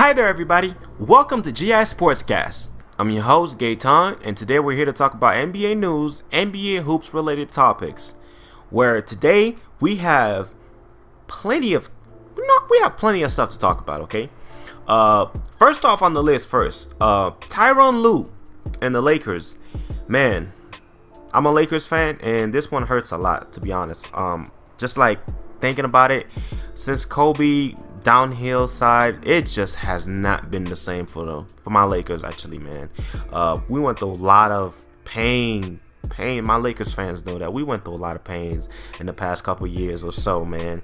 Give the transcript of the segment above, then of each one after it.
Hi there, everybody. Welcome to GI Sportscast. I'm your host, Gaetan, and today we're here to talk about NBA news, NBA hoops related topics. Where today we have plenty of stuff to talk about. Okay. First off on the list, Ty Lue and the Lakers. Man, I'm a Lakers fan, and this one hurts a lot, to be honest. Just like thinking about it, since Kobe downhill side, it just has not been the same for my Lakers. Actually, man, we went through a lot of pain. My Lakers fans know that we went through a lot of pains in the past couple years or so, man.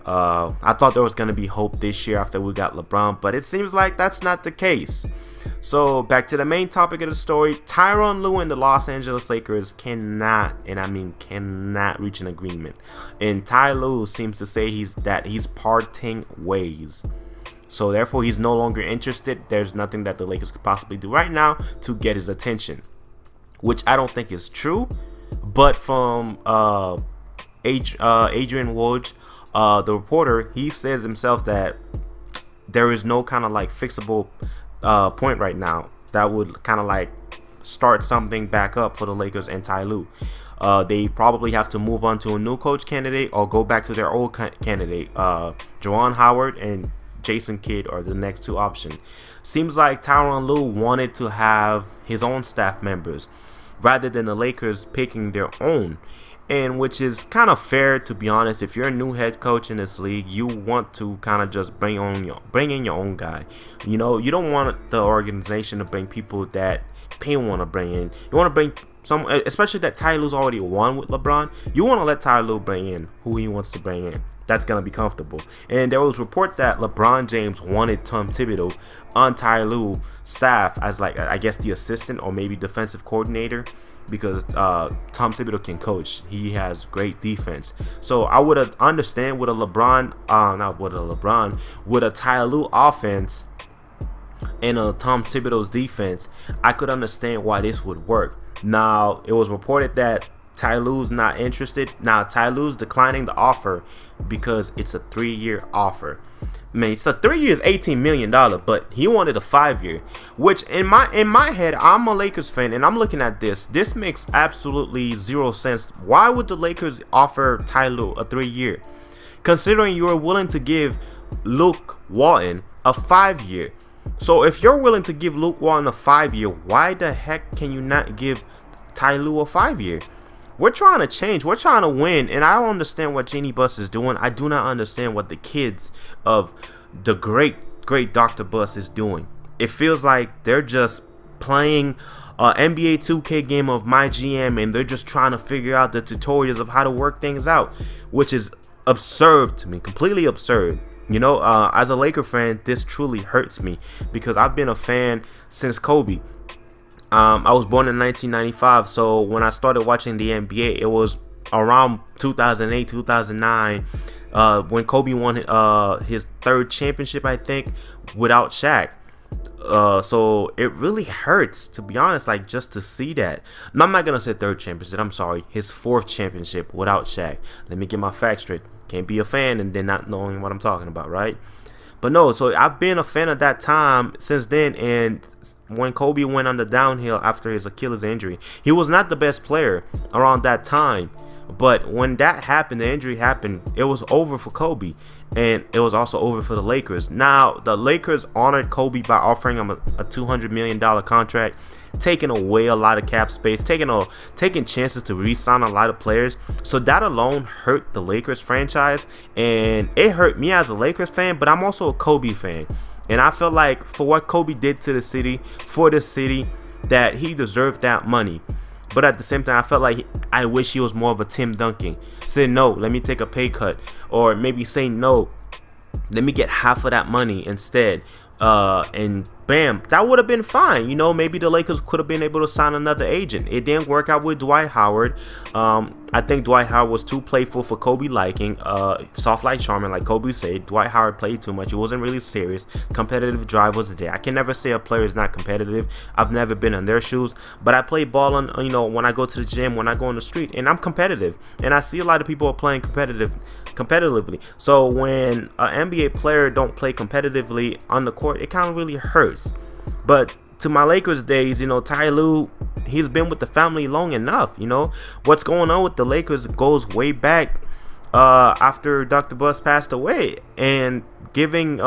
I thought there was gonna be hope this year after we got LeBron, but it seems like that's not the case. So back to the main topic of the story: Tyronn Lue and the Los Angeles Lakers cannot reach an agreement, and Ty Lue seems to say he's parting ways. So therefore, he's no longer interested. There's nothing that the Lakers could possibly do right now to get his attention, which I don't think is true. But from Adrian Woj, the reporter, he says himself that there is no kind of like fixable point right now that would kind of like start something back up for the Lakers and Ty Lue. They probably have to move on to a new coach candidate or go back to their old candidate. Juwan Howard and Jason Kidd are the next two options. Seems like Tyronn Lue wanted to have his own staff members rather than the Lakers picking their own. And which is kind of fair, to be honest. If you're a new head coach in this league, you want to kind of just bring in your own guy. You know, you don't want the organization to bring people that they want to bring in. You want to bring some, especially that Ty Lue's already won with LeBron. You want to let Ty Lue bring in who he wants to bring in. That's going to be comfortable. And there was a report that LeBron James wanted Tom Thibodeau on Ty Lue's staff as, like, I guess the assistant or maybe defensive coordinator, because Tom Thibodeau can coach. He has great defense. So I would understand with a Ty Lue offense and a Tom Thibodeau's defense, I could understand why this would work. Now, it was reported that Ty Lue's not interested. Now, Ty Lue's declining the offer because it's a 3-year offer. I mean, it's a 3 years, $18 million, but he wanted a 5-year, which in my head, I'm a Lakers fan, and I'm looking at this. This makes absolutely zero sense. Why would the Lakers offer Ty Lue a 3-year, considering you are willing to give Luke Walton a 5-year? So if you're willing to give Luke Walton a 5-year, why the heck can you not give Ty Lue a 5-year? We're trying to change. We're trying to win. And I don't understand what Jeannie Buss is doing. I do not understand what the kids of the great Dr. Buss is doing. It feels like they're just playing an NBA 2K game of My GM, and they're just trying to figure out the tutorials of how to work things out, which is absurd to me, completely absurd. You know, as a Laker fan, this truly hurts me because I've been a fan since Kobe. I was born in 1995, so when I started watching the NBA, it was around 2008, 2009, when Kobe won his third championship, I think, without Shaq. So it really hurts, to be honest, like just to see that. No, I'm not gonna say third championship. I'm sorry, his fourth championship without Shaq. Let me get my facts straight. Can't be a fan and then not knowing what I'm talking about, right? But no, so I've been a fan of that time since then. And when Kobe went on the downhill after his Achilles injury, he was not the best player around that time. But when that happened, the injury happened, it was over for Kobe. And it was also over for the Lakers. Now, the Lakers honored Kobe by offering him a $200 million contract, taking away a lot of cap space, taking chances to re-sign a lot of players. So that alone hurt the Lakers franchise, and it hurt me as a Lakers fan, but I'm also a Kobe fan. And I feel like for what Kobe did to the city, for the city, that he deserved that money. But at the same time, I felt like I wish he was more of a Tim Duncan. Say, no, let me take a pay cut. Or maybe say, no, let me get half of that money instead. And bam, that would have been fine. You know, maybe the Lakers could have been able to sign another agent. It didn't work out with Dwight Howard. I think Dwight Howard was too playful for Kobe liking. Soft like charming, like Kobe said. Dwight Howard played too much. He wasn't really serious. Competitive drive wasn't there. I can never say a player is not competitive. I've never been in their shoes, but I play ball on, when I go to the gym, when I go on the street, and I'm competitive. And I see a lot of people are playing competitively. So when an NBA player don't play competitively on the court, it kind of really hurts. But to my Lakers days, Ty Lue, he's been with the family long enough. What's going on with the Lakers goes way back after Dr. Buss passed away, and giving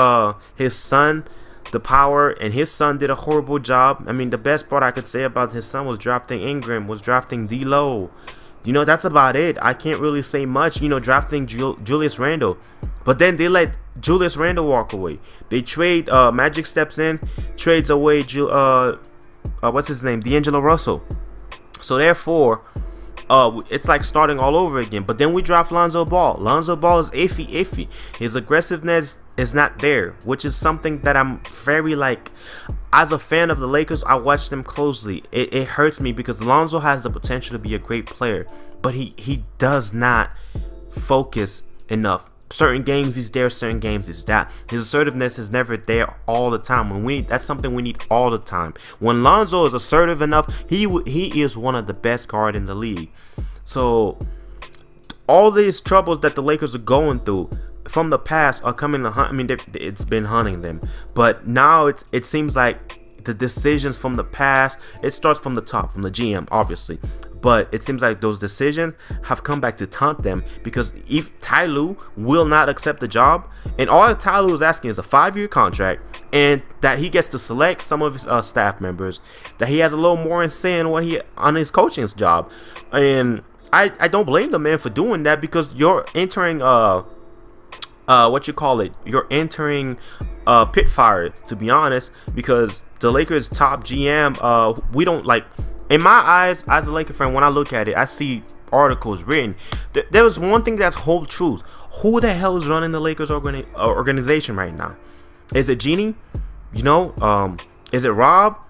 his son the power, and his son did a horrible job. I mean, the best part I could say about his son was drafting Ingram, was drafting D'Lo. That's about it. I can't really say much. Drafting Julius Randle, but then they let Julius Randle walk away. They trade Magic steps in, trades away what's his name, D'Angelo Russell. So therefore, it's like starting all over again. But then we draft Lonzo Ball. Lonzo Ball is iffy. His aggressiveness is not there, which is something that I'm very as a fan of the Lakers, I watch them closely. It hurts me because Lonzo has the potential to be a great player, but he does not focus enough. Certain games he's there, certain games he's that. His assertiveness is never there all the time. That's something we need all the time. When Lonzo is assertive enough, he is one of the best guards in the league. So all these troubles that the Lakers are going through from the past are coming to hunt. I mean, it's been hunting them, but now it seems like the decisions from the past. It starts from the top, from the GM, obviously. But it seems like those decisions have come back to taunt them, because if Ty Lue will not accept the job, and all Ty Lue is asking is a 5-year contract, and that he gets to select some of his staff members, that he has a little more in say on his coaching job. And I don't blame the man for doing that, because you're entering you're entering pit fire, to be honest, because the Lakers top GM, we don't like. In my eyes, as a Laker fan, when I look at it, I see articles written. There was one thing that's whole truth. Who the hell is running the Lakers organization right now? Is it Genie? Is it Rob?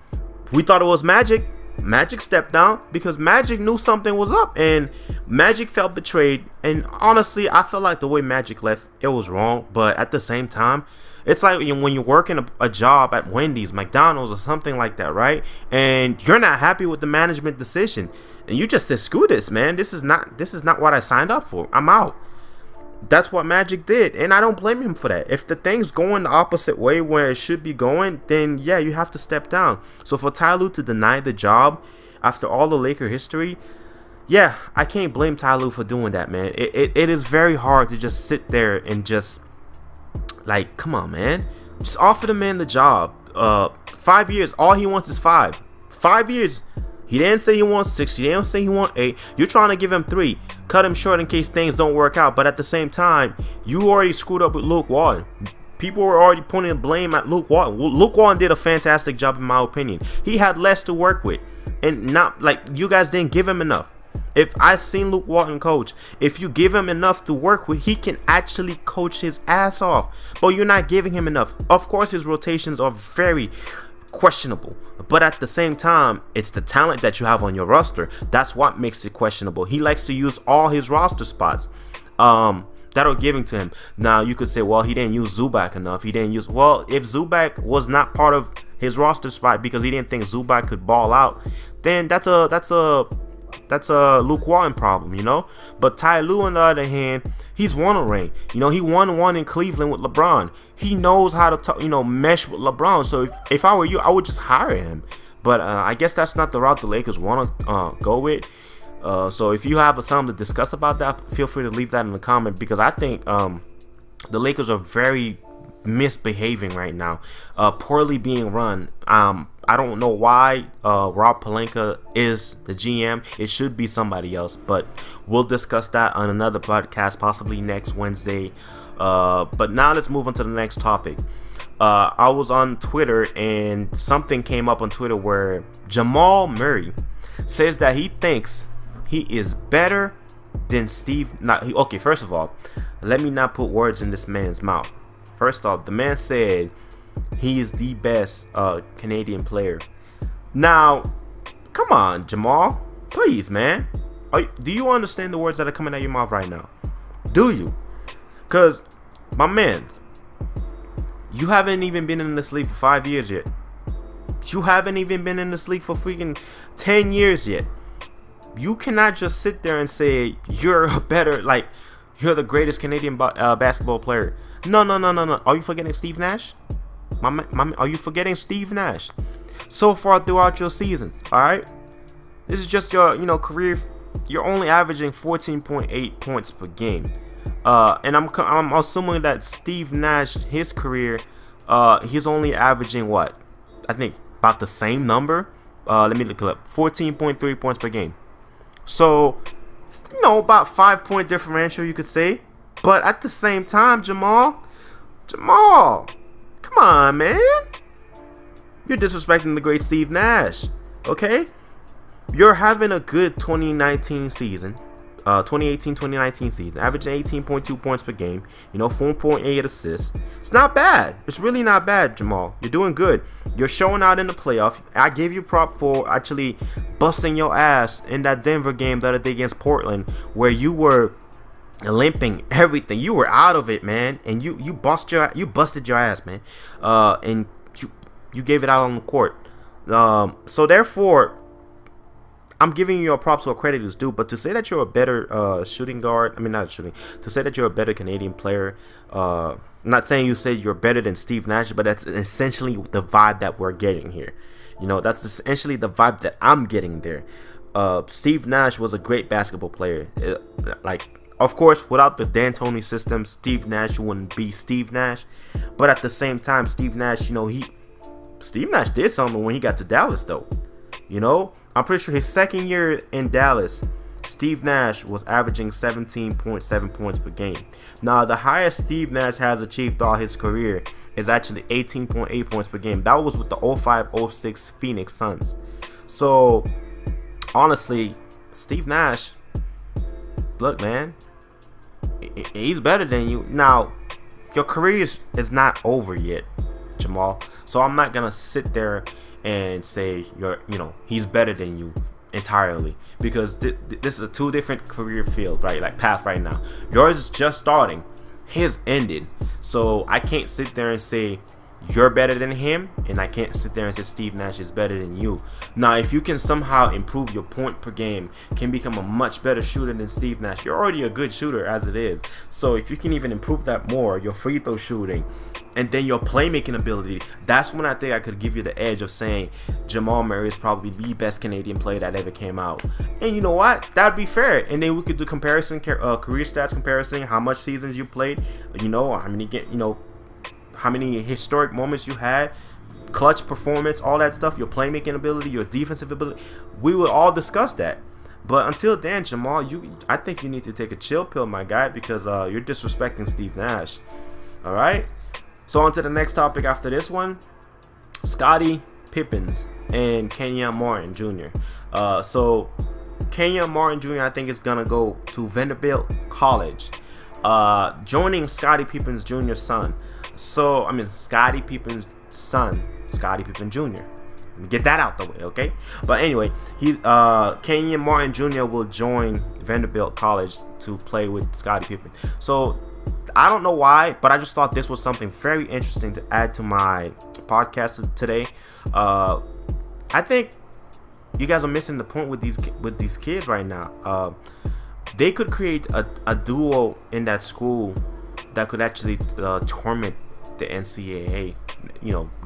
We thought it was Magic. Magic stepped down because Magic knew something was up, and Magic felt betrayed. And honestly, I felt like the way Magic left, it was wrong. But at the same time, it's like when you're working a job at Wendy's, McDonald's, or something like that, right? And you're not happy with the management decision, and you just said, "Screw this, man. This is not what I signed up for. I'm out." That's what Magic did, and I don't blame him for that. If the thing's going the opposite way where it should be going, then yeah, you have to step down. So for Ty Lue to deny the job after all the Laker history, yeah, I can't blame Ty Lue for doing that, man. It is very hard to just sit there and just, come on, man. Just offer the man the job. 5 years. All he wants is 5. 5 years. He didn't say he wants 6. He didn't say he wants 8. You're trying to give him 3. Cut him short in case things don't work out. But at the same time, you already screwed up with Luke Walton. People were already pointing blame at Luke Walton. Luke Walton did a fantastic job, in my opinion. He had less to work with. And not you guys didn't give him enough. If I seen Luke Walton coach, if you give him enough to work with, he can actually coach his ass off. But you're not giving him enough. Of course, his rotations are very questionable, but at the same time, it's the talent that you have on your roster. That's what makes it questionable. He likes to use all his roster spots that are given to him. Now, you could say, well, he didn't use Zubac enough. If Zubac was not part of his roster spot because he didn't think Zubac could ball out, then that's a Luke Walton problem, But Ty Lue, on the other hand, he's won a ring. He won one in Cleveland with LeBron. He knows how to mesh with LeBron. So if I were you, I would just hire him. But I guess that's not the route the Lakers want to go with. So if you have something to discuss about that, feel free to leave that in the comment, because I think the Lakers are very misbehaving right now, poorly being run. I don't know why Rob Pelinka is the GM. It should be somebody else, but we'll discuss that on another podcast, possibly next Wednesday. But now let's move on to the next topic. I was on Twitter, and something came up on Twitter where Jamal Murray says that he thinks he is better than Steve. Okay, first of all, let me not put words in this man's mouth. First off, the man said he is the best Canadian player. Now, come on, Jamal. Please, man. Do you understand the words that are coming out of your mouth right now? Do you? Because, my man, you haven't even been in this league for 5 years yet. You haven't even been in this league for freaking 10 years yet. You cannot just sit there and say you're you're the greatest Canadian basketball player. No. Are you forgetting Steve Nash? Are you forgetting Steve Nash? So far throughout your seasons, all right? This is just your, career. You're only averaging 14.8 points per game. And I'm assuming that Steve Nash, his career, he's only averaging what? I think about the same number. Let me look it up. 14.3 points per game. So, about 5-point differential, you could say. But at the same time, Jamal, come on, man. You're disrespecting the great Steve Nash, okay? You're having a good 2019 season, 2018-2019 season, averaging 18.2 points per game, 4.8 assists. It's not bad. It's really not bad, Jamal. You're doing good. You're showing out in the playoff. I gave you prop for actually busting your ass in that Denver game the other day against Portland, where you were limping everything. You were out of it, man, and you busted your ass, man, and you gave it out on the court. So therefore, I'm giving you your props where credit is due. But to say that you're a better shooting guard, to say that you're a better Canadian player, I'm not saying you say you're better than Steve Nash, but that's essentially the vibe that we're getting here. That's essentially the vibe that I'm getting there. Steve Nash was a great basketball player. Of course, without the D'Antoni system, Steve Nash wouldn't be Steve Nash. But at the same time, Steve Nash, Steve Nash did something when he got to Dallas, though. I'm pretty sure his second year in Dallas, Steve Nash was averaging 17.7 points per game. Now, the highest Steve Nash has achieved throughout his career is actually 18.8 points per game. That was with the 05-06 Phoenix Suns. So, honestly, Steve Nash, look, man, he's better than you. Now, your career is not over yet, Jamal. So I'm not gonna sit there and say he's better than you entirely, because this is a two different career field, right? Like path right now. Yours is just starting, his ended. So I can't sit there and say you're better than him, and I can't sit there and say Steve Nash is better than you. Now, if you can somehow improve your point per game, can become a much better shooter than Steve Nash. You're already a good shooter as it is. So if you can even improve that more, your free throw shooting, and then your playmaking ability, that's when I think I could give you the edge of saying Jamal Murray is probably the best Canadian player that ever came out. And you know what? That'd be fair. And then we could do comparison, career stats comparison, how much seasons you played, how many historic moments you had, clutch performance, all that stuff, your playmaking ability, your defensive ability. We will all discuss that. But until then, Jamal, I think you need to take a chill pill, my guy, because you're disrespecting Steve Nash. All right? So on to the next topic after this one. Scottie Pippen and Kenyen Martin Jr. So Kenyen Martin Jr. I think is going to go to Vanderbilt College, joining Scottie Pippen Jr.'s son. Scottie Pippen's son, Scottie Pippen Jr. Let me get that out the way, okay? But anyway, Kenyen Martin Jr. will join Vanderbilt College to play with Scottie Pippen. So I don't know why, but I just thought this was something very interesting to add to my podcast today. I think you guys are missing the point with these kids right now. They could create a duo in that school that could actually torment the NCAA,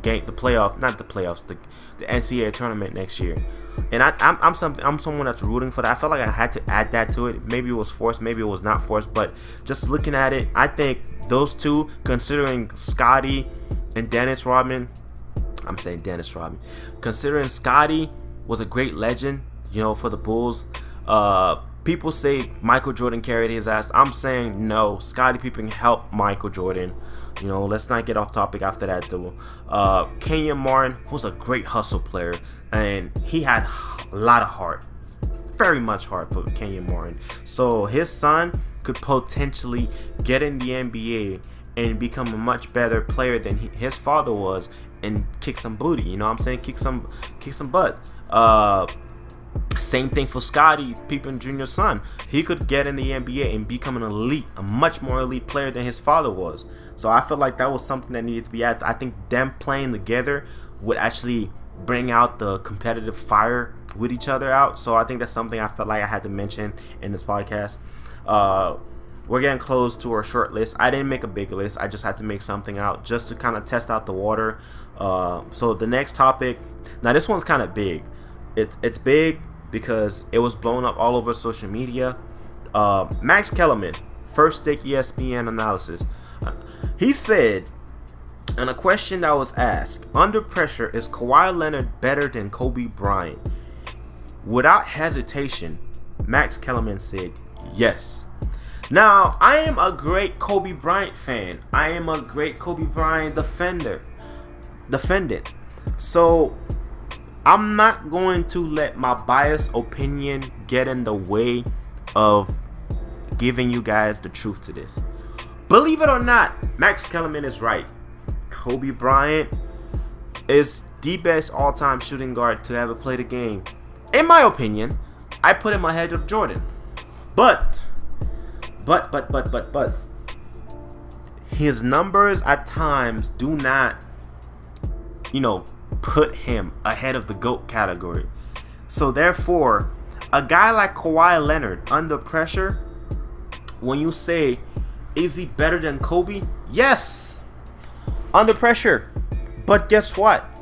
game the playoff, not the playoffs, the NCAA tournament next year. And I'm someone that's rooting for that. I felt like I had to add that to it. Maybe it was forced, maybe it was not forced, but just looking at it, I think those two, considering Scottie and Dennis Rodman, considering Scottie was a great legend, for the Bulls. People say Michael Jordan carried his ass. I'm saying no. Scottie Pippen helped Michael Jordan. Let's not get off topic after that, though. Kenyen Martin was a great hustle player, and he had a lot of heart. Very much heart for Kenyen Martin. So his son could potentially get in the NBA and become a much better player than his father was, and kick some booty. Kick some butt. Same thing for Scottie Pippen Jr.'s son. He could get in the NBA and become an elite, a much more elite player than his father was. So I feel like that was something that needed to be added. I think them playing together would actually bring out the competitive fire with each other out. So I think that's something I felt like I had to mention in this podcast. We're getting close to our short list. I didn't make a big list. I just had to make something out just to kind of test out the water. So the next topic, now this one's kind of big. It's big because it was blown up all over social media. Max Kellerman, first take ESPN analysis. He said, in a question that was asked, under pressure, is Kawhi Leonard better than Kobe Bryant? Without hesitation, Max Kellerman said yes. Now, I am a great Kobe Bryant fan. I am a great Kobe Bryant defendant. So, I'm not going to let my biased opinion get in the way of giving you guys the truth to this. Believe it or not, Max Kellerman is right. Kobe Bryant is the best all-time shooting guard to ever play the game. In my opinion, I put him ahead of Jordan. But his numbers at times do not, put him ahead of the GOAT category. So therefore, a guy like Kawhi Leonard under pressure, when you say, is he better than Kobe? Yes, under pressure. But guess what?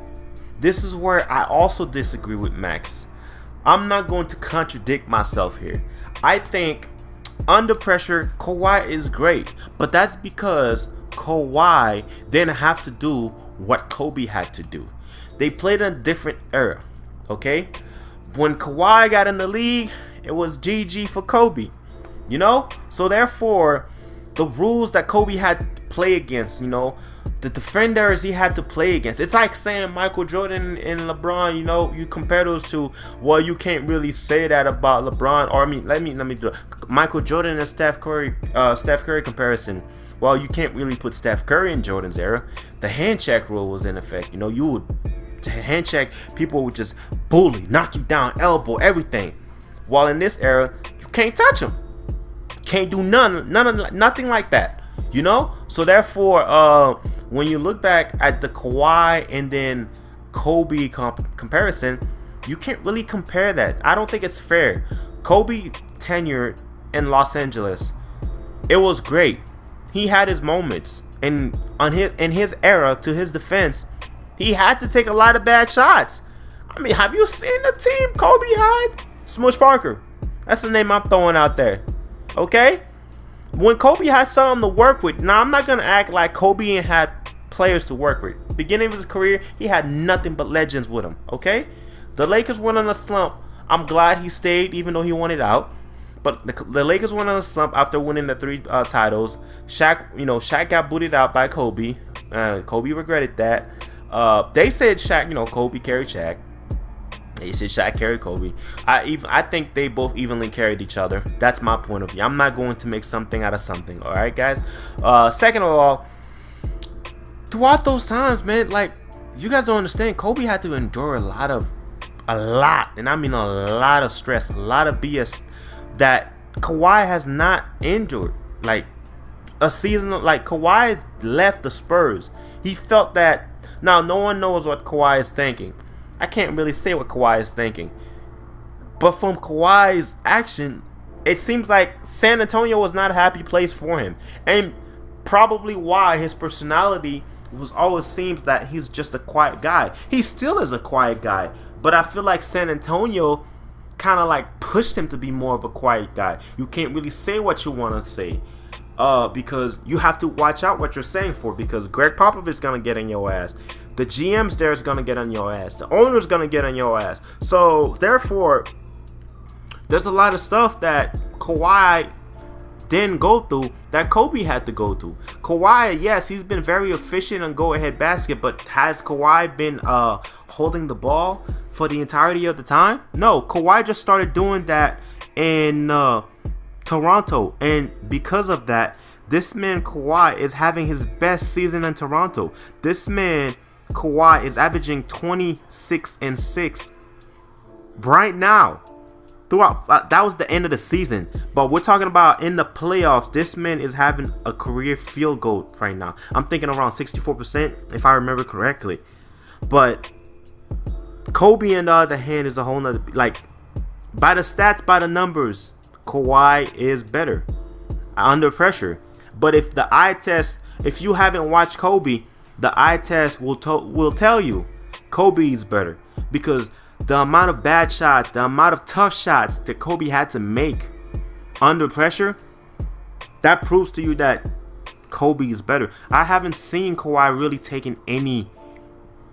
This is where I also disagree with Max. I'm not going to contradict myself here. I think under pressure, Kawhi is great. But that's because Kawhi didn't have to do what Kobe had to do. They played in a different era, okay? When Kawhi got in the league, it was GG for Kobe, So therefore, the rules that Kobe had to play against, the defenders he had to play against. It's like saying Michael Jordan and LeBron, you compare those two. Well, you can't really say that about LeBron. Or let me do it. Michael Jordan and Steph Curry comparison. Well, you can't really put Steph Curry in Jordan's era. The hand check rule was in effect. You would hand check, people would just bully, knock you down, elbow, everything. While in this era, you can't touch them. Can't do nothing like that. So therefore, when you look back at the Kawhi and then Kobe comparison, you can't really compare that. I don't think it's fair. Kobe tenure in Los Angeles, it was great. He had his moments, and in his era, to his defense, he had to take a lot of bad shots. I mean, have you seen the team Kobe had? Smush Parker. That's the name I'm throwing out there. Okay? When Kobe had something to work with, now I'm not going to act like Kobe ain't had players to work with. Beginning of his career, he had nothing but legends with him. Okay? The Lakers went on a slump. I'm glad he stayed even though he wanted out. But the Lakers went on a slump after winning the 3 titles. Shaq got booted out by Kobe. Kobe regretted that. They said Shaq, Kobe carried Shaq. They said Shaq carried Kobe. I think they both evenly carried each other. That's my point of view. I'm not going to make something out of something. All right, guys. Second of all, throughout those times, man, you guys don't understand. Kobe had to endure a lot, and I mean a lot of stress, a lot of BS that Kawhi has not endured. A season, Kawhi left the Spurs. He felt that. Now, no one knows what Kawhi is thinking. I can't really say what Kawhi is thinking. But from Kawhi's action, it seems like San Antonio was not a happy place for him. And probably why his personality always seems that he's just a quiet guy. He still is a quiet guy. But I feel like San Antonio kind of pushed him to be more of a quiet guy. You can't really say what you want to say. Because you have to watch out what you're saying for, because Greg Popovich is going to get on your ass. The GM's there is going to get on your ass. The owner's going to get on your ass. So, therefore, there's a lot of stuff that Kawhi didn't go through that Kobe had to go through. Kawhi, yes, he's been very efficient on go-ahead basket, but has Kawhi been holding the ball for the entirety of the time? No, Kawhi just started doing that in Toronto, and because of that, this man Kawhi is having his best season in Toronto. This man Kawhi is averaging 26 and 6 right now. throughout. That was the end of the season. But we're talking about in the playoffs. This man is having a career field goal right now. I'm thinking around 64%, if I remember correctly. But Kobe, on the other hand, is a whole nother. Like, by the stats, by the numbers, Kawhi is better under pressure. But if the eye test, if you haven't watched Kobe, the eye test will tell you Kobe is better, because the amount of bad shots, the amount of tough shots that Kobe had to make under pressure, that proves to you that Kobe is better. I haven't seen Kawhi really taking any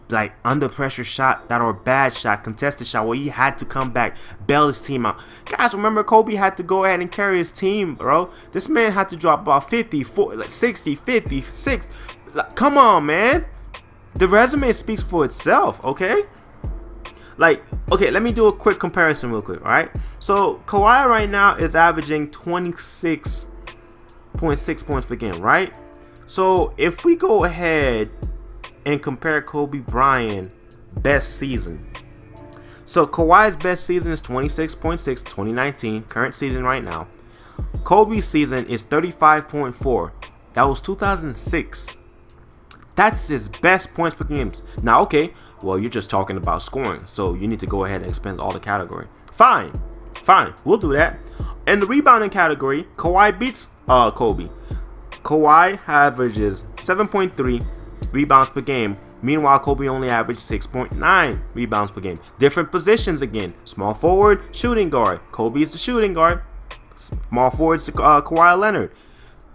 like under pressure shot that or bad shot, contested shot where he had to come back, bail his team out. Guys, remember Kobe had to go ahead and carry his team, bro. This man had to drop about 50, 40, like 60, 50, 60. Like, come on, man. The resume speaks for itself, okay? Like, okay, let me do a quick comparison real quick, all right? So, Kawhi right now is averaging 26.6 points per game, right? So, if we go ahead and compare Kobe Bryant best season. So, Kawhi's best season is 26.6, 2019, current season right now. Kobe's season is 35.4. That was 2006. That's his best points per game. Now, okay, well, you're just talking about scoring, so you need to go ahead and expand all the category. Fine, we'll do that. In the rebounding category, Kawhi beats Kobe. Kawhi averages 7.3 rebounds per game. Meanwhile, Kobe only averaged 6.9 rebounds per game. Different positions again. Small forward, shooting guard. Kobe is the shooting guard. Small forward, Kawhi Leonard.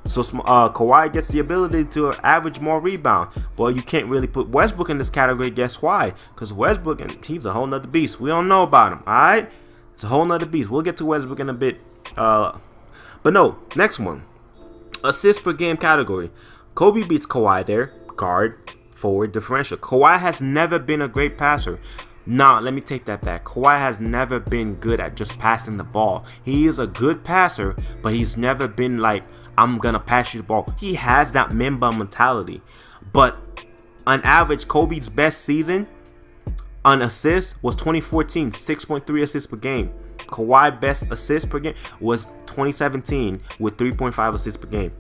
So Kawhi gets the ability to average more rebound. Well, you can't really put Westbrook in this category. Guess why? Because Westbrook, he's a whole nother beast. We don't know about him, all right? It's a whole nother beast. We'll get to Westbrook in a bit. But no, next one. Assists per game category. Kobe beats Kawhi there. Guard, forward, differential. Kawhi has never been a great passer. Nah, let me take that back. Kawhi has never been good at just passing the ball. He is a good passer, but he's never been like, I'm going to pass you the ball. He has that Mamba mentality. But on average, Kobe's best season on assists was 2014, 6.3 assists per game. Kawhi's best assists per game was 2017 with 3.5 assists per game.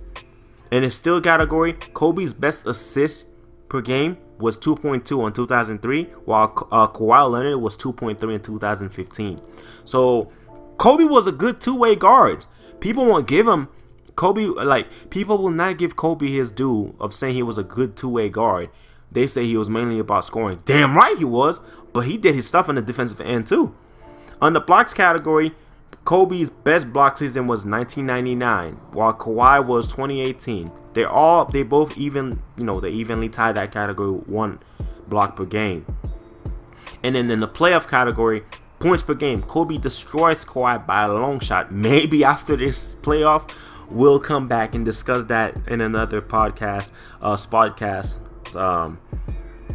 In his steal category, Kobe's best assists per game was 2.2 in 2003, while Kawhi Leonard was 2.3 in 2015. So Kobe was a good two-way guard. People won't give him Kobe, like, people will not give Kobe his due of saying he was a good two-way guard. They say he was mainly about scoring. Damn right he was, but he did his stuff in the defensive end too. On the blocks category, Kobe's best block season was 1999, while Kawhi was 2018. They both even, they evenly tied that category, 1 block per game. And then in the playoff category, points per game, Kobe destroys Kawhi by a long shot. Maybe after this playoff, we'll come back and discuss that in another podcast, Spordcast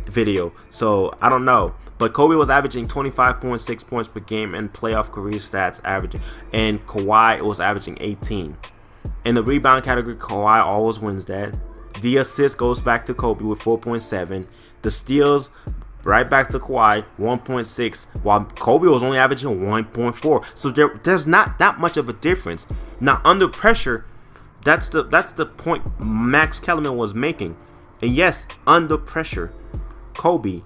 video. So I don't know, but Kobe was averaging 25.6 points per game in playoff career stats averaging, and Kawhi was averaging 18. In the rebound category, Kawhi always wins that. The assist goes back to Kobe with 4.7. The steals right back to Kawhi, 1.6, while Kobe was only averaging 1.4. So there's not that much of a difference. Now, under pressure, that's the point Max Kellerman was making. And yes, under pressure, Kobe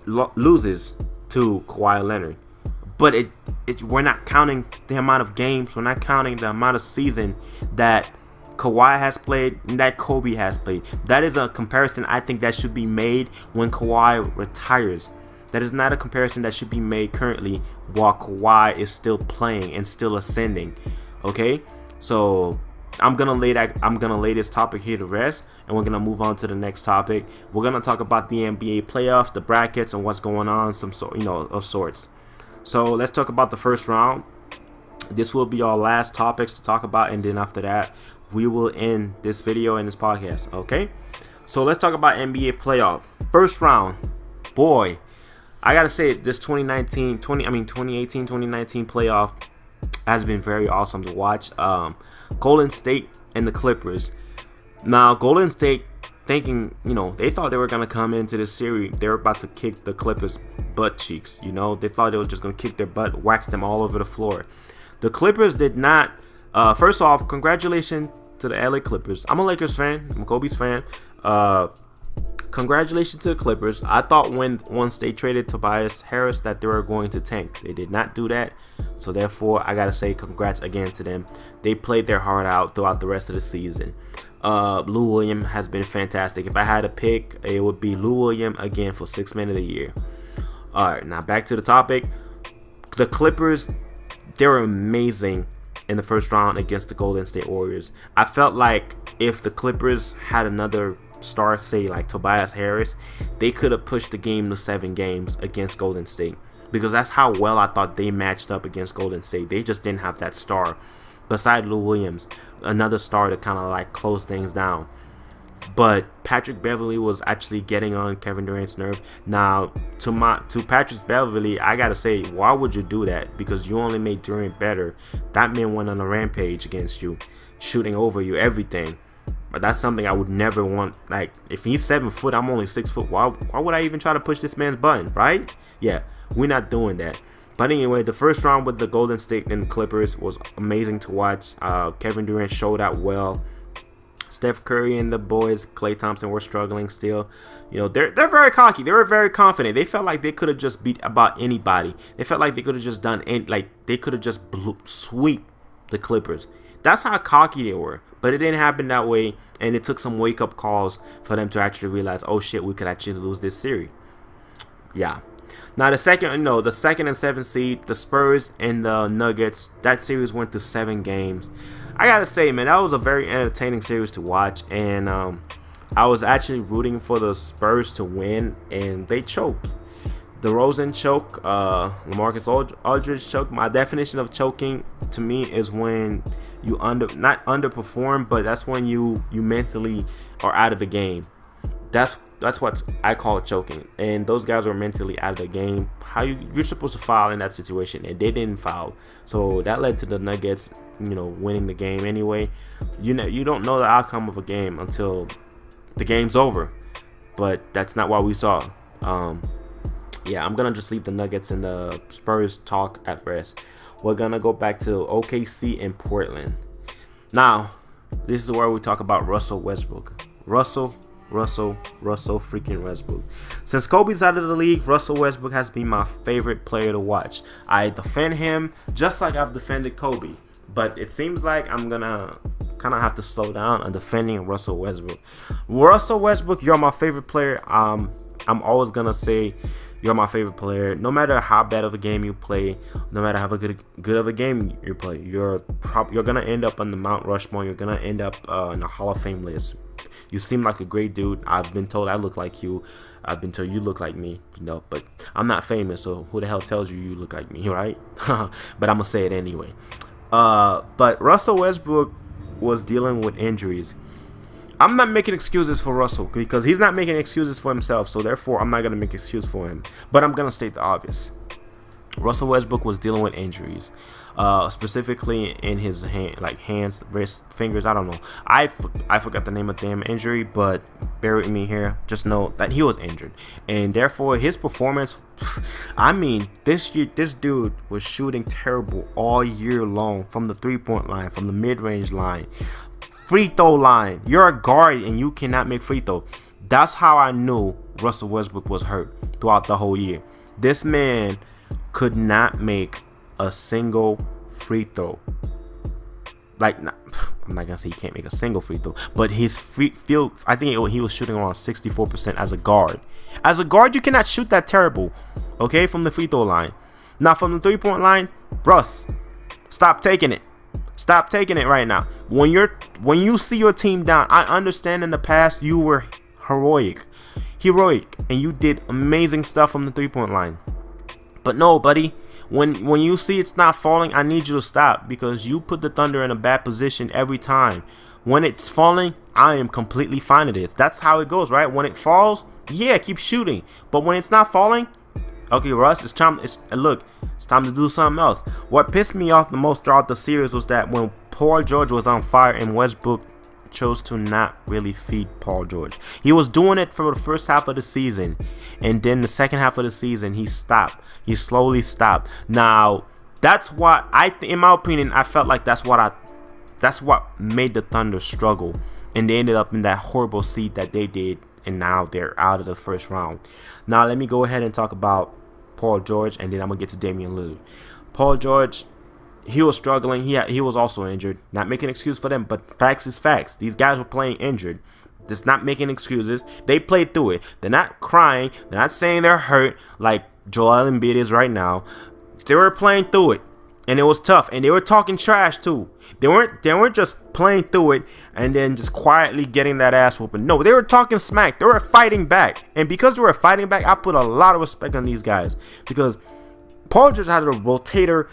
loses to Kawhi Leonard. But we're not counting the amount of games. We're not counting the amount of season that Kawhi has played and that Kobe has played. That is a comparison I think that should be made when Kawhi retires. That is not a comparison that should be made currently while Kawhi is still playing and still ascending. Okay, so I'm gonna lay this topic here to rest, and we're gonna move on to the next topic. We're gonna talk about the NBA playoffs, the brackets, and what's going on, of sorts. So let's talk about the first round. This will be our last topics to talk about, and then after that, we will end this video and this podcast. Okay, so let's talk about NBA playoff first round. Boy, I gotta say, this 2018-2019 playoff has been very awesome to watch. Golden State and the Clippers. Now, Golden State thinking, they thought they were going to come into this series. They were about to kick the Clippers' butt cheeks. They thought they were just going to kick their butt, wax them all over the floor. The Clippers did not. First off, congratulations to the LA Clippers. I'm a Lakers fan. I'm a Kobe's fan. Congratulations to the Clippers. I thought once they traded Tobias Harris that they were going to tank. They did not do that. So therefore, I got to say congrats again to them. They played their heart out throughout the rest of the season. Lou Williams has been fantastic. If I had to pick, it would be Lou Williams again for 6th Man of the Year. Alright, now back to the topic. The Clippers, they were amazing in the first round against the Golden State Warriors. I felt like if the Clippers had another star, say like Tobias Harris, they could have pushed the game to 7 games against Golden State, because that's how well I thought they matched up against Golden State. They just didn't have that star beside Lou Williams, another star to kind of like close things down. But Patrick Beverley was actually getting on Kevin Durant's nerve. Now, to Patrick Beverley, I gotta say, why would you do that? Because you only made Durant better. That man went on a rampage against you, shooting over you, everything. But that's something I would never want. Like, if he's 7 foot, I'm only 6 foot. Why would I even try to push this man's button, right? Yeah, we're not doing that. But anyway, the first round with the Golden State and the Clippers was amazing to watch. Kevin Durant showed out well. Steph Curry and the boys, Klay Thompson, were struggling still. They're very cocky. They were very confident. They felt like they could have just beat about anybody. They felt like they could have just done they could have just sweep the Clippers. That's how cocky they were. But it didn't happen that way, and it took some wake up calls for them to actually realize, oh shit, we could actually lose this series. Yeah. Now the second and 7th seed, the Spurs and the Nuggets, that series went to 7 games. I gotta say, man, that was a very entertaining series to watch, and I was actually rooting for the Spurs to win, and they choked. DeRozan choked, LaMarcus Aldridge choked. My definition of choking to me is when you not underperform, but that's when you mentally are out of the game. That's what I call choking, and those guys were mentally out of the game. How you're supposed to foul in that situation, and they didn't foul, so that led to the Nuggets, winning the game anyway. You don't know the outcome of a game until the game's over, but that's not what we saw. Yeah, I'm gonna just leave the Nuggets and the Spurs talk at rest. We're gonna go back to OKC and Portland. Now, this is where we talk about Russell Westbrook. Russell freaking Westbrook. Since Kobe's out of the league, Russell Westbrook has been my favorite player to watch. I defend him just like I've defended Kobe, but it seems like I'm gonna kind of have to slow down on defending Russell Westbrook. Russell Westbrook, you're my favorite player. I'm always gonna say you're my favorite player, no matter how bad of a game you play, no matter how good of a game you play. You're gonna end up on the Mount Rushmore. You're gonna end up in the Hall of Fame list. You seem like a great dude. I've been told I look like you. I've been told you look like me, but I'm not famous, so who the hell tells you look like me, right? But I'm gonna say it anyway. But Russell Westbrook was dealing with injuries. I'm not making excuses for Russell because he's not making excuses for himself, so therefore I'm not gonna make excuse for him. But I'm gonna state the obvious. Russell Westbrook was dealing with injuries, specifically in his hands, wrists, fingers. I don't know. I forgot the name of the damn injury, but bear with me here. Just know that he was injured, and therefore his performance. I mean, this dude was shooting terrible all year long from the 3-point line, from the mid-range line, free throw line. You're a guard and you cannot make free throw. That's how I knew Russell Westbrook was hurt throughout the whole year. This man could not make a single free throw. I'm not gonna say he can't make a single free throw, but his free field, I think he was shooting around 64% as a guard. As a guard, you cannot shoot that terrible, okay, from the free throw line. Now from the 3-point line, Russ, stop taking it. Stop taking it right now. When you see your team down, I understand in the past you were heroic, and you did amazing stuff from the 3-point line. But no, buddy, when you see it's not falling, I need you to stop, because you put the Thunder in a bad position every time. When it's falling, I am completely fine with it. That's how it goes, right? When it falls, yeah, keep shooting. But when it's not falling, okay, Russ, it's time to do something else. What pissed me off the most throughout the series was that when Paul George was on fire and Westbrook chose to not really feed Paul George. He was doing it for the first half of the season, and then the second half of the season, he stopped. He slowly stopped. Now, that's what in my opinion, I felt like that's what made the Thunder struggle, and they ended up in that horrible seed that they did, and now they're out of the first round. Now, let me go ahead and talk about Paul George, and then I'm gonna get to Damian Lillard. Paul George, he was struggling. He was also injured. Not making an excuse for them, but facts is facts. These guys were playing injured. Just not making excuses. They played through it. They're not crying. They're not saying they're hurt like Joel Embiid is right now. They were playing through it, and it was tough. And they were talking trash too. They weren't just playing through it and then just quietly getting that ass whooping. No, they were talking smack. They were fighting back. And because they were fighting back, I put a lot of respect on these guys, because Paul George had a rotator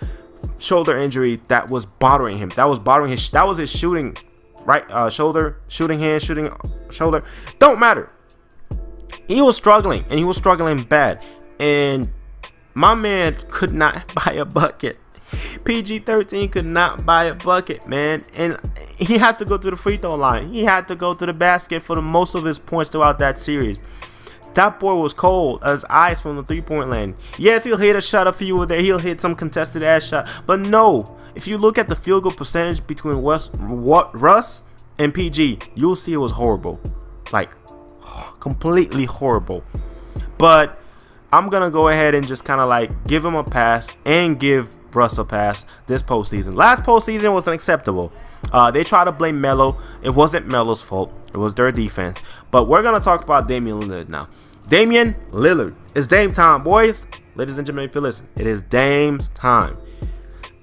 shoulder injury that was bothering him. That was his shooting shoulder, shooting hand, shooting shoulder. Don't matter. He was struggling, and he was struggling bad. And my man could not buy a bucket. PG-13 could not buy a bucket, man. And he had to go to the free throw line. He had to go to the basket for the most of his points throughout that series. That boy was cold as ice from the three-point line. Yes, he'll hit a shot up for you there. He'll hit some contested ass shot. But no, if you look at the field goal percentage between Russ and PG, you'll see it was horrible. Like, completely horrible. But I'm going to go ahead and just kind of like give him a pass and give Russ a pass this postseason. Last postseason was unacceptable. They tried to blame Melo. It wasn't Melo's fault. It was their defense. But we're going to talk about Damian Lillard now. Damian Lillard. It's Dame time, boys. Ladies and gentlemen, if you listen, it is Dame's time.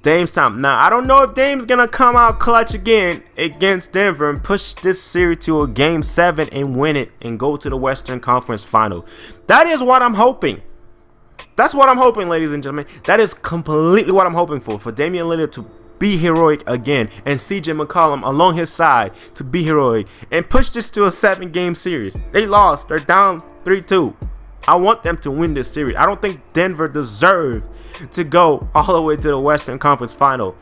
Dame's time. Now, I don't know if Dame's going to come out clutch again against Denver and push this series to a Game 7 and win it and go to the Western Conference Final. That is what I'm hoping. That's what I'm hoping, ladies and gentlemen. That is completely what I'm hoping for Damian Lillard to be heroic again, and CJ McCollum along his side to be heroic and push this to a 7-game series. They lost. They're down 3-2. I want them to win this series. I don't think Denver deserves to go all the way to the Western Conference Final.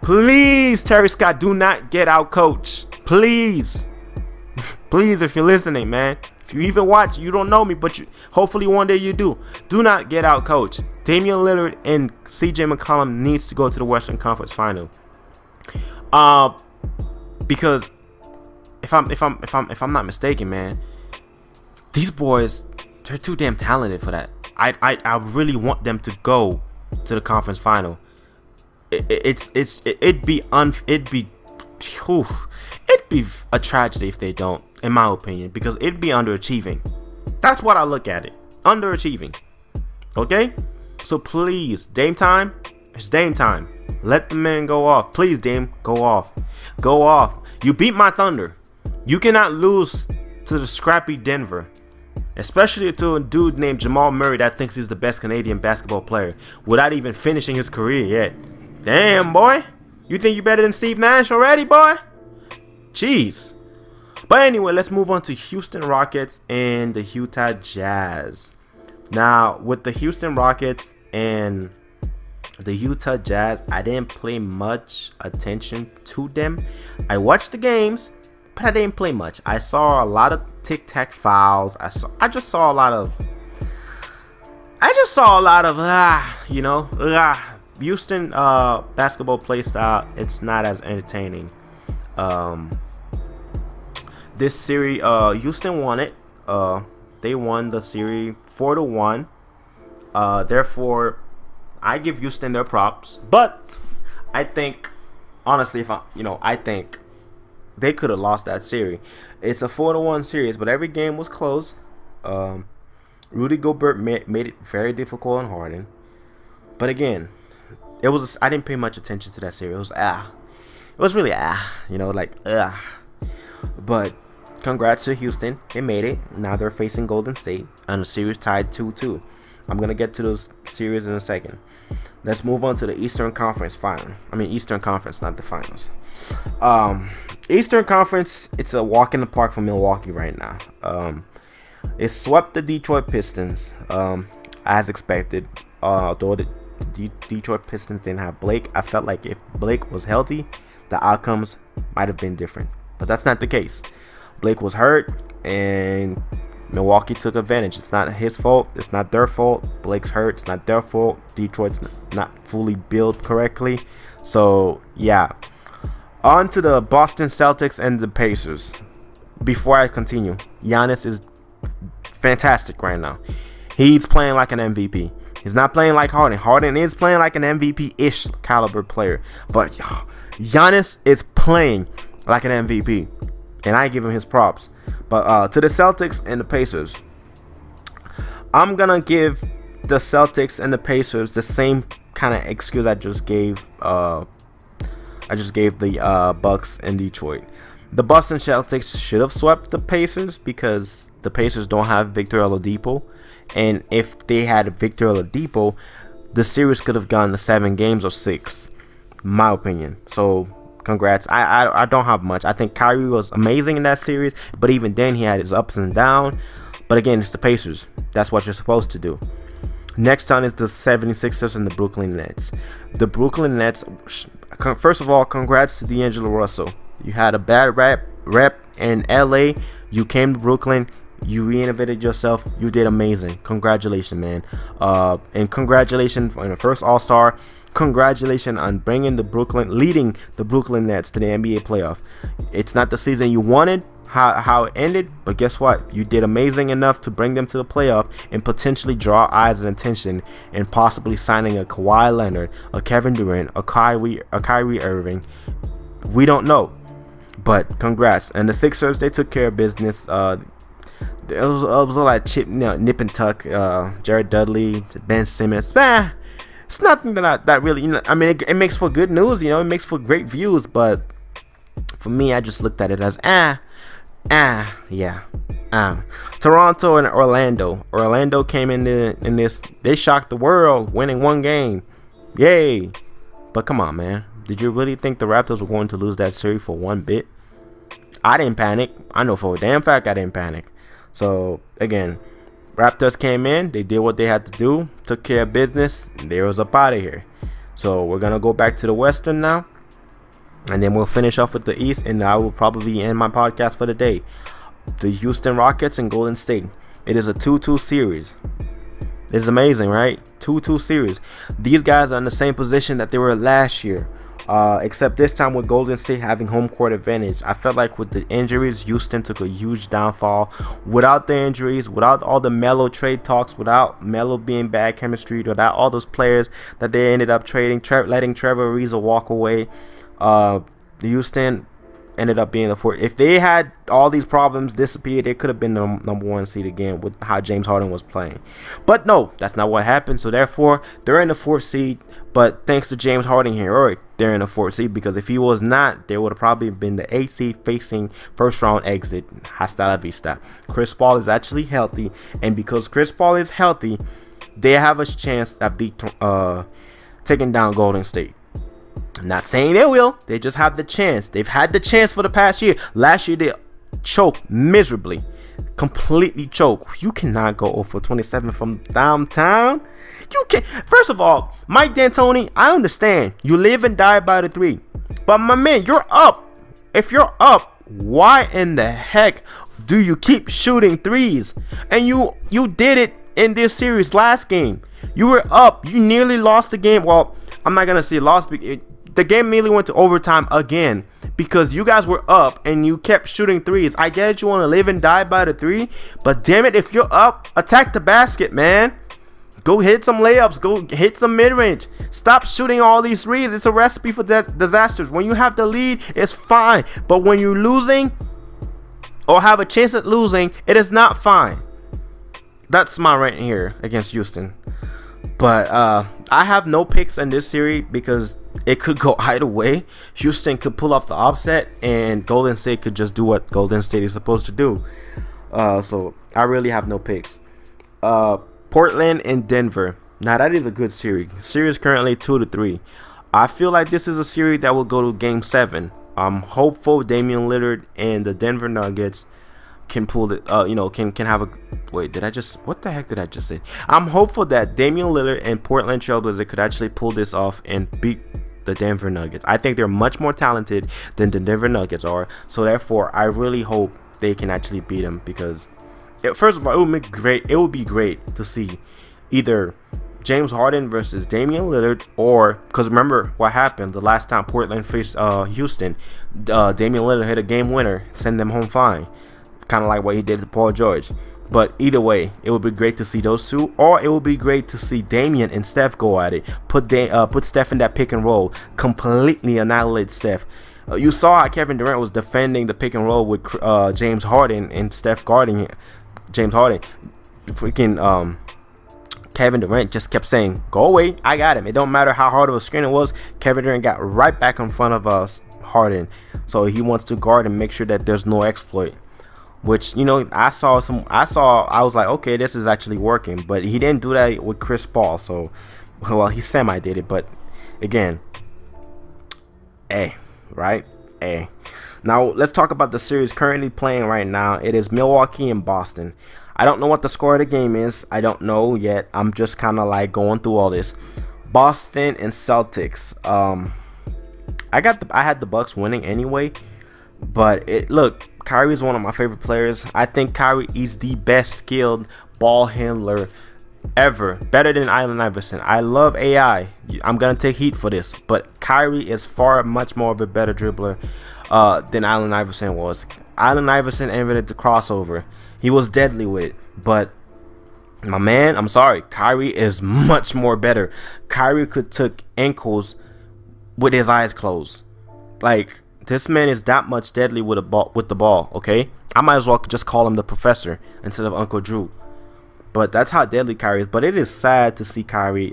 Please, Terry Scott, do not get out coach. Please. Please, if you're listening, man. If you even watch, you don't know me, but hopefully one day you do. Do not get out coach. Damian Lillard and CJ McCollum needs to go to the Western Conference Final. Because if I'm not mistaken, man, these boys, they're too damn talented for that. I really want them to go to the conference final. It'd be a tragedy if they don't, in my opinion, because it'd be underachieving. That's what I look at it. Underachieving. Okay? So please, Dame time. It's Dame time. Let the man go off. Please, Dame, go off. Go off. You beat my Thunder. You cannot lose to the scrappy Denver. Especially to a dude named Jamal Murray that thinks he's the best Canadian basketball player without even finishing his career yet. Damn, boy. You think you're better than Steve Nash already, boy? Jeez. But anyway, let's move on to Houston Rockets and the Utah Jazz. Now, with the Houston Rockets and the Utah Jazz, I didn't pay much attention to them. I watched the games, but I didn't play much. I saw a lot of tic-tac fouls. I just saw a lot of Houston basketball play style. It's not as entertaining. This series, Houston won it. They won the series 4-1. Therefore, I give Houston their props. But I think, honestly, I think they could have lost that series. It's a 4-1 series, but every game was close. Rudy Gobert made it very difficult on Harden. But again, I didn't pay much attention to that series. It was really But congrats to Houston. They made it. Now they're facing Golden State and the series tied 2-2. I'm going to get to those series in a second. Let's move on to the Eastern Conference final. Eastern Conference, not the finals. Eastern Conference, it's a walk in the park for Milwaukee right now. It swept the Detroit Pistons as expected. Although the Detroit Pistons didn't have Blake, I felt like if Blake was healthy, the outcomes might have been different. But that's not the case. Blake was hurt, and Milwaukee took advantage. It's not his fault. It's not their fault. Blake's hurt. It's not their fault. Detroit's not fully built correctly. So, yeah. On to the Boston Celtics and the Pacers. Before I continue, Giannis is fantastic right now. He's playing like an MVP. He's not playing like Harden. Harden is playing like an MVP-ish caliber player. But Giannis is playing like an MVP. And I give him his props. But to the Celtics and the Pacers, I'm going to give the Celtics and the Pacers the same kind of excuse I just gave the Bucks and Detroit. The Boston Celtics should have swept the Pacers because the Pacers don't have Victor Oladipo. And if they had Victor Oladipo, the series could have gone to 7 games or 6, in my opinion. So, congrats. I don't have much. I think Kyrie was amazing in that series, but even then he had his ups and downs. But again, it's the Pacers. That's what you're supposed to do. Next on is the 76ers and the Brooklyn Nets. The Brooklyn Nets, first of all, congrats to D'Angelo Russell. You had a bad rep in LA. You came to Brooklyn. You reinnovated yourself. You did amazing. Congratulations, man. And congratulations on the first All-Star. Congratulations on leading the Brooklyn Nets to the NBA playoff. It's not the season you wanted, how it ended, but guess what? You did amazing enough to bring them to the playoff and potentially draw eyes and attention and possibly signing a Kawhi Leonard, a Kevin Durant, a Kyrie Irving. We don't know, but congrats. And the Sixers, they took care of business. It was a lot of nip and tuck. Jared Dudley, Ben Simmons. It's nothing that really, I mean, it makes for good news, it makes for great views, but for me, I just looked at it as, Toronto and Orlando. Orlando came in this, they shocked the world, winning 1 game. Yay. But come on, man. Did you really think the Raptors were going to lose that series for 1 bit? I didn't panic. I know for a damn fact I didn't panic. So, again, Raptors came in, they did what they had to do, took care of business, and they was up out of here. So we're going to go back to the Western now, and then we'll finish off with the East, and I will probably end my podcast for the day. The Houston Rockets and Golden State. It is a 2-2 series. It's amazing, right? 2-2 series. These guys are in the same position that they were last year. Except this time with Golden State having home court advantage. I felt like with the injuries, Houston took a huge downfall. Without the injuries, without all the Melo trade talks, without Melo being bad chemistry, without all those players that they ended up trading, letting Trevor Ariza walk away, Houston ended up being the fourth. If they had all these problems disappeared, they could have been the number 1 seed again with how James Harden was playing. But no, that's not what happened. So therefore, they're in the 4th seed. But thanks to James Harden heroic, they're in the 4th seed, because if he was not, they would have probably been the 8th seed facing first round exit. Hasta la vista. Chris Paul is actually healthy, and because Chris Paul is healthy, they have a chance of taking down Golden State. I'm not saying they will. They just have the chance. They've had the chance for the past year. Last year, they choked miserably. Completely choked. You cannot go 0 for 27 from downtown. You can't. First of all, Mike D'Antoni, I understand. You live and die by the 3. But my man, you're up. If you're up, why in the heck do you keep shooting 3s? And you did it in this series last game. You were up. You nearly lost the game. Well, I'm not going to say lost. The game nearly went to overtime again because you guys were up and you kept shooting 3s. I get it, you want to live and die by the 3, but damn it, if you're up, attack the basket, man. Go hit some layups. Go hit some mid-range. Stop shooting all these 3s. It's a recipe for disasters. When you have the lead, it's fine. But when you're losing or have a chance at losing, it is not fine. That's my rant here against Houston. But I have no picks in this series because it could go either way. Houston could pull off the upset, and Golden State could just do what Golden State is supposed to do. So I really have no picks. Portland and Denver. Now that is a good series. Series currently 2-3. I feel like this is a series that will go to Game 7. I'm hopeful Damian Lillard and the Denver Nuggets can pull it. Can have a. Wait, what the heck did I just say? I'm hopeful that Damian Lillard and Portland Trailblazers could actually pull this off and beat the Denver Nuggets. I think they're much more talented than the Denver Nuggets are. So therefore, I really hope they can actually beat them, because first of all, it would be great. It would be great to see either James Harden versus Damian Lillard, or because remember what happened the last time Portland faced Houston. Damian Lillard hit a game winner, send them home fine, kind of like what he did to Paul George. But either way, it would be great to see those two, or it would be great to see Damian and Steph go at it. Put Steph in that pick and roll, completely annihilate Steph. You saw how Kevin Durant was defending the pick and roll with James Harden and Steph guarding James Harden. Freaking Kevin Durant just kept saying, "Go away, I got him." It don't matter how hard of a screen it was. Kevin Durant got right back in front of Harden, so he wants to guard and make sure that there's no exploit. Which, you know, I was like, okay, this is actually working. But he didn't do that with Chris Paul. So, well, he semi did it. But again, right? Now, let's talk about the series currently playing right now. It is Milwaukee and Boston. I don't know what the score of the game is. I don't know yet. I'm just kind of like going through all this. Boston and Celtics. I had the Bucks winning anyway. But look, Kyrie is one of my favorite players. I think Kyrie is the best skilled ball handler ever. Better than Allen Iverson. I love AI. I'm going to take heat for this. But Kyrie is far much more of a better dribbler than Allen Iverson was. Allen Iverson invented the crossover. He was deadly with it. But my man, I'm sorry. Kyrie is much more better. Kyrie could take ankles with his eyes closed. Like, this man is that much deadly with the ball, okay? I might as well just call him the professor instead of Uncle Drew. But that's how deadly Kyrie is. But it is sad to see Kyrie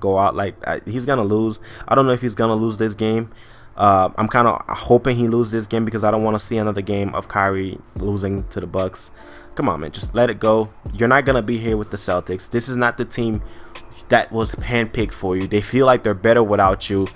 go out like he's gonna lose. I don't know if he's gonna lose this game. I'm kind of hoping he loses this game, because I don't want to see another game of Kyrie losing to the Bucks. Come on, man, just let it go. You're not gonna be here with the Celtics. This is not the team that was handpicked for you. They feel like they're better without you.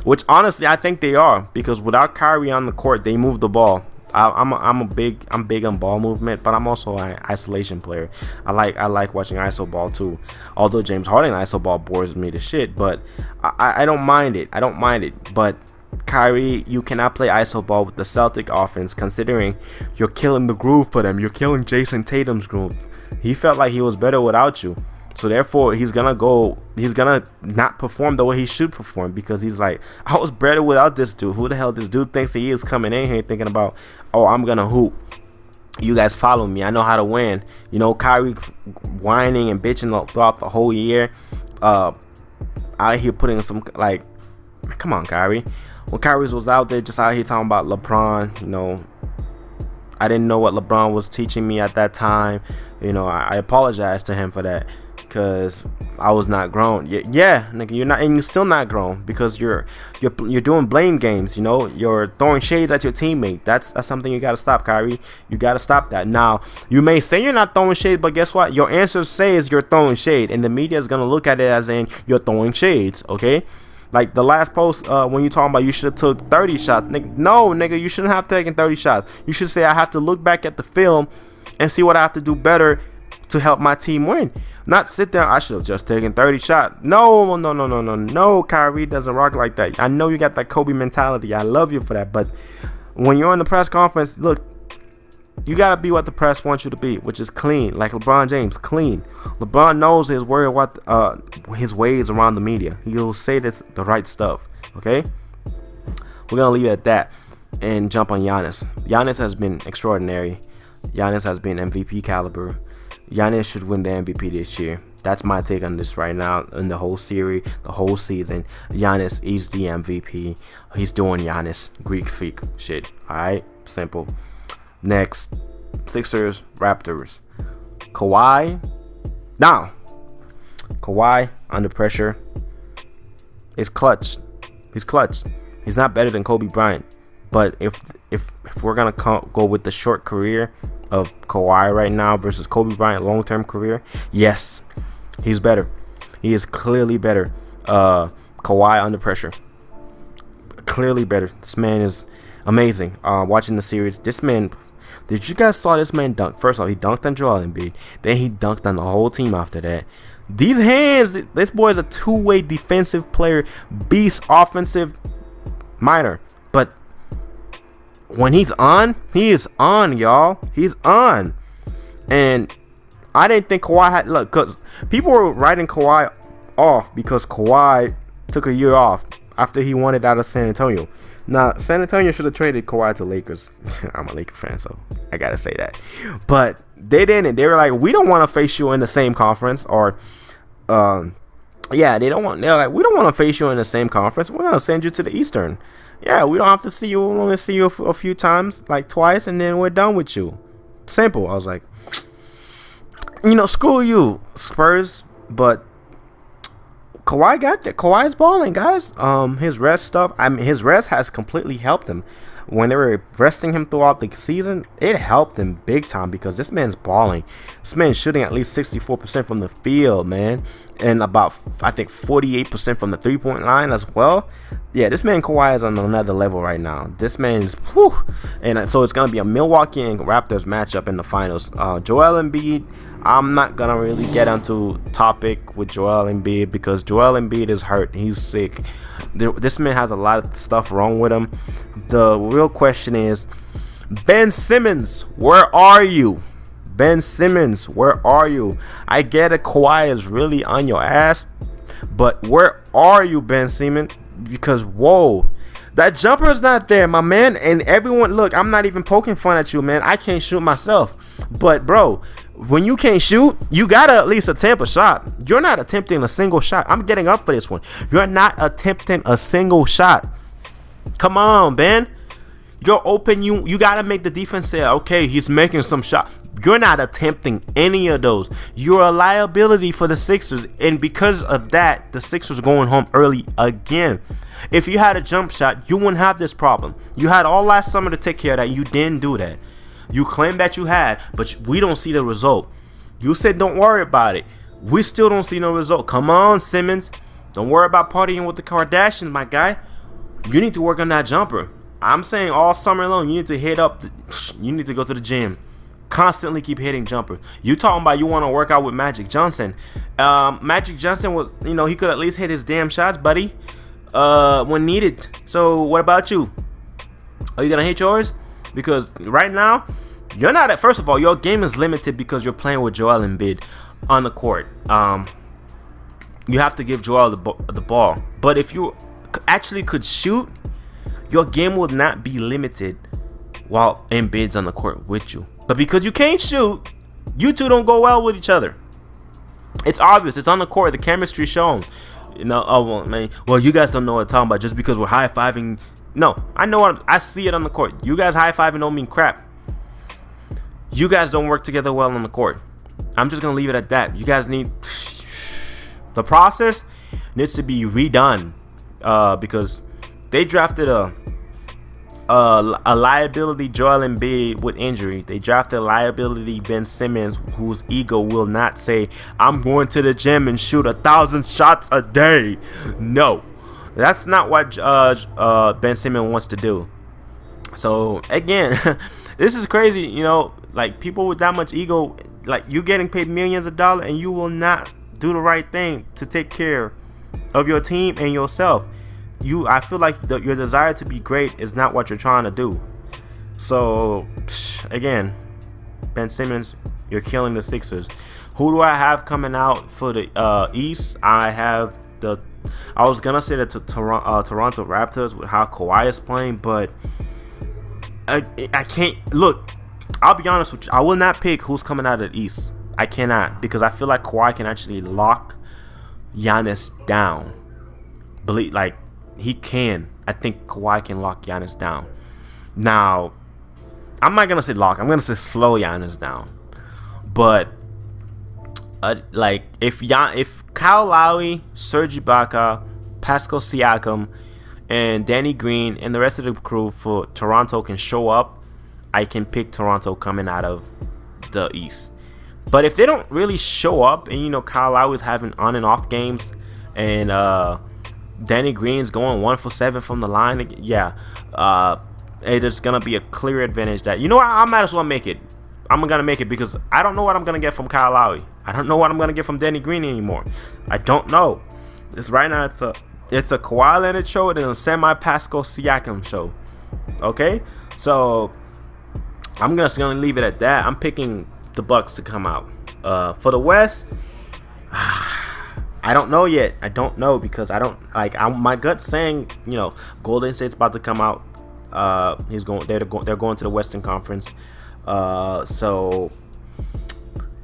Which honestly I think they are, because without Kyrie on the court, they move the ball. I'm big on ball movement, but I'm also an isolation player. I like watching ISO ball too. Although James Harden ISO ball bores me to shit, but I don't mind it. But Kyrie, you cannot play ISO ball with the Celtic offense, considering you're killing the groove for them. You're killing Jason Tatum's groove. He felt like he was better without you. So therefore, he's gonna not perform the way he should perform, because he's like, I was better without this dude. Who the hell this dude thinks he is, coming in here thinking about, oh, I'm gonna hoop. You guys follow me. I know how to win. You know, Kyrie whining and bitching throughout the whole year. Out here putting some, like, come on, Kyrie. When Kyrie was out there just out here talking about LeBron, you know, I didn't know what LeBron was teaching me at that time. You know, I apologize to him for that, because I was not grown. Yeah, nigga, you're not, and you're still not grown, because you're doing blame games. You know, you're throwing shades at your teammate. That's something you gotta stop, Kyrie. You gotta stop that. Now, you may say you're not throwing shade, but guess what? Your answer says you're throwing shade, and the media is gonna look at it as in you're throwing shades. Okay. Like the last post, when you talking about you should have took 30 shots. No, nigga, you shouldn't have taken 30 shots. You should say I have to look back at the film and see what I have to do better to help my team win. Not sit there, I should have just taken 30 shots. No, Kyrie doesn't rock like that. I know you got that Kobe mentality. I love you for that. But when you're in the press conference, look, you got to be what the press wants you to be, which is clean, like LeBron James, clean. LeBron knows his ways around the media. He'll say the right stuff, okay? We're going to leave it at that and jump on Giannis. Giannis has been extraordinary. Giannis has been MVP caliber. Giannis should win the MVP this year. That's my take on this right now. In the whole series, the whole season, Giannis is the MVP. He's doing Giannis Greek freak shit. All right, simple. Next, Sixers, Raptors. Kawhi. Now, Kawhi under pressure is clutch. He's clutch. He's not better than Kobe Bryant. But if we're gonna go with the short career of Kawhi right now versus Kobe Bryant long-term career, yes, he's better. He is clearly better. Kawhi under pressure, clearly better. This man is amazing. Watching the series, this man, Did you guys saw this man dunk? First off, he dunked on Joel Embiid. Then he dunked on the whole team after that. These hands, this boy is a two-way defensive player, beast, offensive, minor. But when he's on, he is on, y'all. He's on. And I didn't think Kawhi had, look, because people were writing Kawhi off because Kawhi took a year off after he wanted out of San Antonio. Now, San Antonio should have traded Kawhi to Lakers. I'm a Laker fan, so I got to say that. But they didn't. They were like, we don't want to face you in the same conference. Or, yeah, they're like, we don't want to face you in the same conference. We're going to send you to the Eastern. Yeah, we don't have to see you. We'll only see you a few times, like twice, and then we're done with you. Simple. I was like, screw you, Spurs. But Kawhi got there. Kawhi's balling, guys. His rest stuff. His rest has completely helped him. When they were resting him throughout the season, it helped him big time because this man's balling. This man's shooting at least 64% from the field, man, and about, I think, 48% from the three-point line as well. Yeah, this man Kawhi is on another level right now. This man's, whew. And so it's gonna be a Milwaukee and Raptors matchup in the finals. Joel Embiid. I'm not gonna really get onto topic with Joel Embiid because Joel Embiid is hurt. He's sick. This man has a lot of stuff wrong with him. The real question is, Ben Simmons, where are you? Ben Simmons, where are you? I get it, Kawhi is really on your ass, but where are you, Ben Simmons? Because, whoa, that jumper is not there, my man. And everyone, look, I'm not even poking fun at you, man. I can't shoot myself. But, bro, when you can't shoot, you got to at least attempt a shot. You're not attempting a single shot. I'm getting up for this one. You're not attempting a single shot. Come on, Ben. You're open. You got to make the defense say, okay, he's making some shot. You're not attempting any of those. You're a liability for the Sixers. And because of that, the Sixers are going home early again. If you had a jump shot, you wouldn't have this problem. You had all last summer to take care of that. You didn't do that. You claim that you had, but we don't see the result. You said don't worry about it. We still don't see no result. Come on, Simmons. Don't worry about partying with the Kardashians, my guy. You need to work on that jumper. I'm saying all summer long, you need to hit up. You need to go to the gym. Constantly keep hitting jumpers. You talking about you want to work out with Magic Johnson. Magic Johnson was, he could at least hit his damn shots, buddy, when needed. So what about you? Are you going to hit yours? Because right now, you're not at. First of all, your game is limited because you're playing with Joel Embiid on the court. You have to give Joel the ball. But if you actually could shoot, your game would not be limited while Embiid's on the court with you. But because you can't shoot, you two don't go well with each other. It's obvious. It's on the court. The chemistry shown. Oh man. Well, you guys don't know what I'm talking about just because we're high-fiving. No, I know I see it on the court. You guys high-fiving don't mean crap. You guys don't work together well on the court. I'm just going to leave it at that. You guys need... The process needs to be redone because they drafted a liability Joel Embiid with injury. They drafted a liability Ben Simmons whose ego will not say, I'm going to the gym and shoot 1,000 shots a day. No. That's not what Ben Simmons wants to do. So, again, this is crazy, like people with that much ego, like you getting paid millions of dollars and you will not do the right thing to take care of your team and yourself. I feel like your desire to be great is not what you're trying to do. So, again, Ben Simmons, you're killing the Sixers. Who do I have coming out for the East? I was gonna say the Toronto Raptors with how Kawhi is playing, but I can't. Look, I'll be honest with you. I will not pick who's coming out of the East. I cannot, because I feel like Kawhi can actually lock Giannis down. He can. I think Kawhi can lock Giannis down. Now, I'm not gonna say lock. I'm gonna say slow Giannis down. But if Kyle Lowry, Serge Ibaka, Pascal Siakam, and Danny Green and the rest of the crew for Toronto can show up, I can pick Toronto coming out of the East. But if they don't really show up, and Kyle Lowry's having on and off games, and Danny Green's going 1 for 7 from the line, yeah, it's gonna be a clear advantage that, you know what, I might as well make it. I'm gonna make it because I don't know what I'm gonna get from Kyle Lowry. I don't know what I'm gonna get from Danny Green anymore. I don't know. This right now it's a Kawhi Leonard show and a semi-Pascal Siakam show. Okay, so I'm just gonna leave it at that. I'm picking the Bucks to come out. For the West, I don't know yet. I don't know because I don't like. My gut's saying, Golden State's about to come out. They're going to the Western Conference. So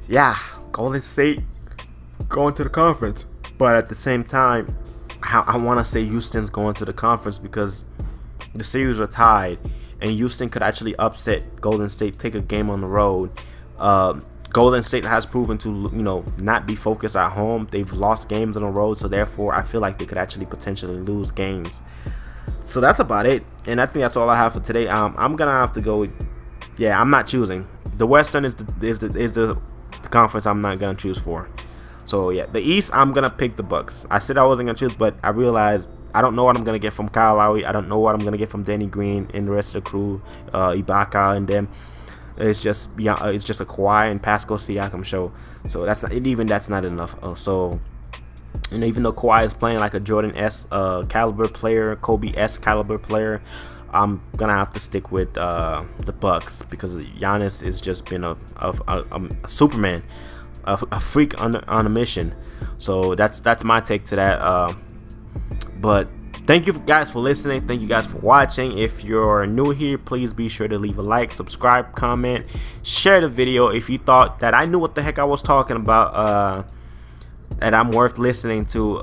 yeah, Golden State going to the conference. But at the same time, I want to say Houston's going to the conference because the series are tied, and Houston could actually upset Golden State, take a game on the road. Golden State has proven to, not be focused at home. They've lost games on the road, so therefore I feel like they could actually potentially lose games. So that's about it, and I think that's all I have for today. I'm gonna have to go with, I'm not choosing. The Western is the conference I'm not gonna choose for. So yeah, the East, I'm gonna pick the Bucks. I said I wasn't gonna choose, but I realized I don't know what I'm gonna get from Kyle Lowry. I don't know what I'm gonna get from Danny Green and the rest of the crew, Ibaka and them. It's just a Kawhi and Pascal Siakam show. So that's not enough. So, even though Kawhi is playing like a Jordan S caliber player, Kobe S caliber player, I'm gonna have to stick with the Bucks because Giannis has just been a Superman, a freak on a mission. So that's my take to that. But thank you guys for listening. Thank you guys for watching. If you're new here, please be sure to leave a like, subscribe, comment, share the video if you thought that I knew what the heck I was talking about, that I'm worth listening to.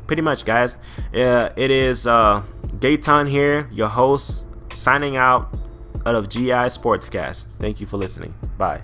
Pretty much, guys. It is Gayton here, your host, signing out of GI Sportscast. Thank you for listening. Bye.